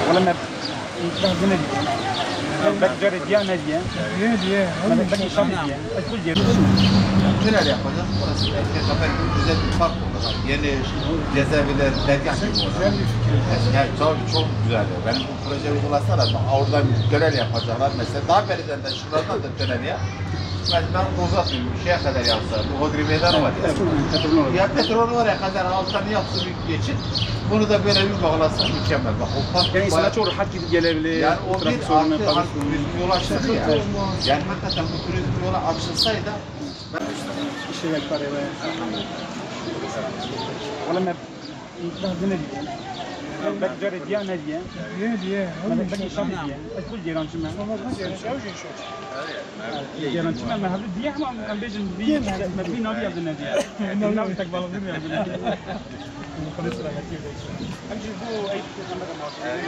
والله ما بهدنا بقدر ديانا ديان ديان انا بني شامل ديان كل ديان Tünel yapacağız. Orası belki kafe güzel bir park olur. Yeni cezaevler dergah gibi olur. Yani çok güzel. Benim bu projeyi uygulasalar oradan tünel yapacaklar. Mesela daha beriden de şuradan da tünel yap. Ben uzatmayayım. Bir şeye kadar yapsa. Bu Hodri Meydanı var ya. Ya petrol oraya kadar alttan yapsın bir geçit. Bunu da böyle bir bağlasa mükemmel. Bak o park yani insana çok rahat gidip gelebilir. Yani o bir artı turizm yolu açıldı ya. Yani hakikaten bu turizm yolu açılsaydı işe yaparım. والله ما بهدنا ديان بقدر ديانا ديان ديان انا بني شامل ديان كل ديان شمال ديان شمال ما هذا ديان ما بيجن ديان ما في نادي عندنا ديان نادي تقبل مني عندنا خلاص لا كثير امشي هو اي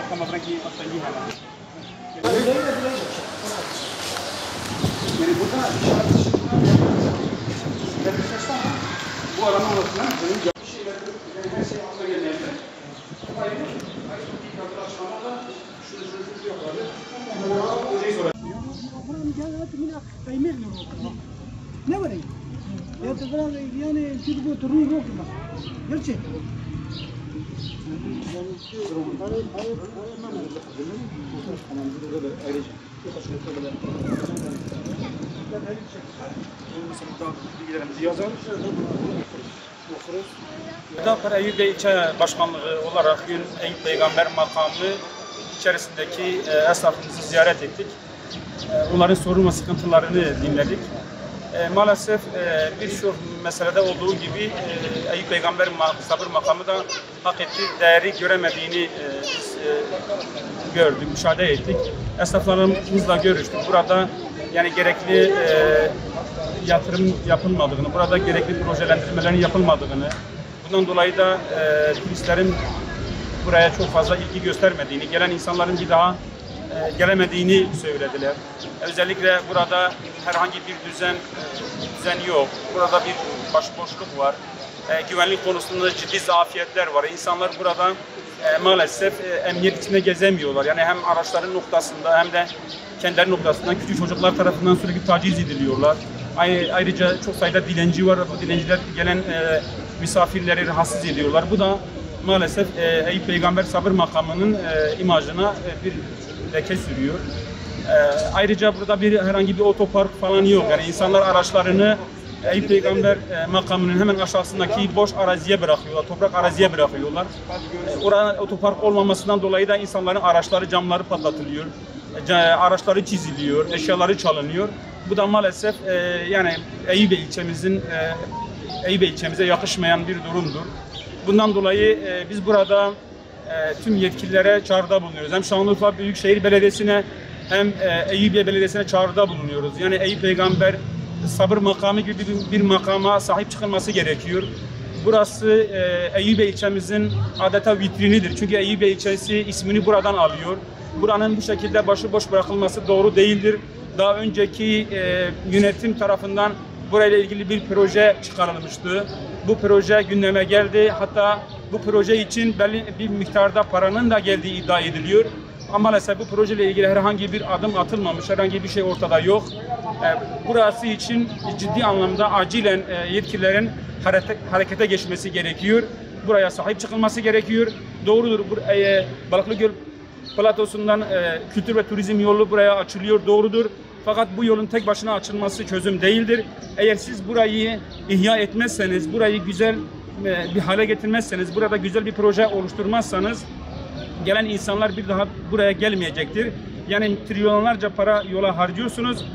كما بركي اصليها يعني burada bu alanın ortasına benim bir şeyler her şey aklına gelebilir. Ne var ya? Tefran yani çocuk oturuyor yok mu? Gerçek. Dağpınar Eyüp Bey İlçe Başkanlığı olarak Eyüp Peygamber makamı içerisindeki esnafımızı ziyaret ettik. Onların sorun ve sıkıntılarını dinledik. Maalesef birçok meselede olduğu gibi Eyüp Peygamber sabır makamı da hak ettiği değeri göremediğini gördük, müşahede ettik. Esnaflarımızla görüştük. Burada yani gerekli yatırım yapılmadığını, burada gerekli projelendirmelerin yapılmadığını, bundan dolayı da turistlerin buraya çok fazla ilgi göstermediğini, gelen insanların bir daha gelemediğini söylediler. Özellikle burada herhangi bir düzen yok. Burada bir başıboşluk var. Güvenlik konusunda ciddi zafiyetler var. İnsanlar burada maalesef emniyet içinde gezemiyorlar. Yani hem araçların noktasında hem de kendileri noktasından küçük çocuklar tarafından sürekli taciz ediliyorlar. Ayrıca çok sayıda dilenci var. Bu dilenciler gelen misafirleri rahatsız ediyorlar. Bu da maalesef Eyüp Peygamber Sabır Makamı'nın imajına bir leke sürüyor. Ayrıca burada herhangi bir otopark falan yok. Yani insanlar araçlarını Eyüp Peygamber makamının hemen aşağısındaki boş araziye bırakıyorlar, toprak araziye bırakıyorlar. Orada otopark olmamasından dolayı da insanların araçları, camları patlatılıyor, araçları çiziliyor, eşyaları çalınıyor. Bu da maalesef yani Eyüp ilçemize yakışmayan bir durumdur. Bundan dolayı biz burada tüm yetkililere çağrıda bulunuyoruz. Hem Şanlıurfa Büyükşehir Belediyesi'ne hem Eyüp Belediyesi'ne çağrıda bulunuyoruz. Yani Eyüp Peygamber Sabır makamı gibi bir makama sahip çıkılması gerekiyor. Burası Eyüp ilçemizin adeta vitrinidir. Çünkü Eyüp ilçesi ismini buradan alıyor. Buranın bu şekilde başıboş bırakılması doğru değildir. Daha önceki yönetim tarafından burayla ilgili bir proje çıkarılmıştı. Bu proje gündeme geldi. Hatta bu proje için belli bir miktarda paranın da geldiği iddia ediliyor. Ama maalesef bu projeyle ilgili herhangi bir adım atılmamış, herhangi bir şey ortada yok. Burası için ciddi anlamda acilen yetkililerin harekete geçmesi gerekiyor. Buraya sahip çıkılması gerekiyor. Doğrudur, Balıklıgöl platosundan kültür ve turizm yolu buraya açılıyor, doğrudur. Fakat bu yolun tek başına açılması çözüm değildir. Eğer siz burayı ihya etmezseniz, burayı güzel bir hale getirmezseniz, burada güzel bir proje oluşturmazsanız gelen insanlar bir daha buraya gelmeyecektir. Yani trilyonlarca para yola harcıyorsunuz.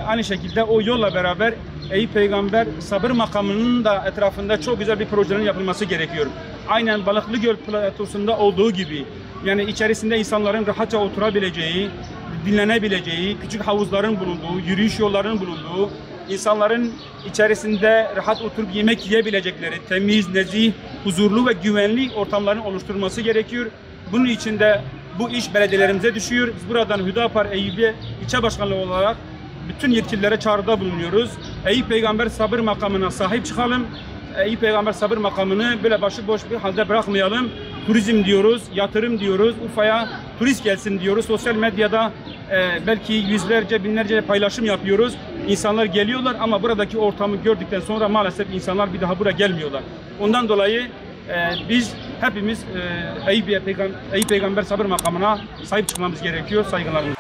Aynı şekilde o yolla beraber Eyüp Peygamber sabır makamının da etrafında çok güzel bir projelerin yapılması gerekiyor. Aynen Balıklıgöl platosunda olduğu gibi. Yani içerisinde insanların rahatça oturabileceği, dinlenebileceği, küçük havuzların bulunduğu, yürüyüş yollarının bulunduğu, insanların içerisinde rahat oturup yemek yiyebilecekleri, temiz, nezih, huzurlu ve güvenli ortamların oluşturulması gerekiyor. Bunun için de bu iş belediyelerimize düşüyor. Biz buradan Hüdapar Eyüpiye İlçe Başkanlığı olarak bütün yetkililere çağrıda bulunuyoruz. Eyüp Peygamber sabır makamına sahip çıkalım. Eyüp Peygamber sabır makamını böyle başıboş bir halde bırakmayalım. Turizm diyoruz, yatırım diyoruz, Urfa'ya turist gelsin diyoruz. Sosyal medyada belki yüzlerce, binlerce paylaşım yapıyoruz. İnsanlar geliyorlar ama buradaki ortamı gördükten sonra maalesef insanlar bir daha buraya gelmiyorlar. Ondan dolayı biz hepimiz Eyüp Peygamber sabır makamına sahip çıkmamız gerekiyor. Saygılarımız.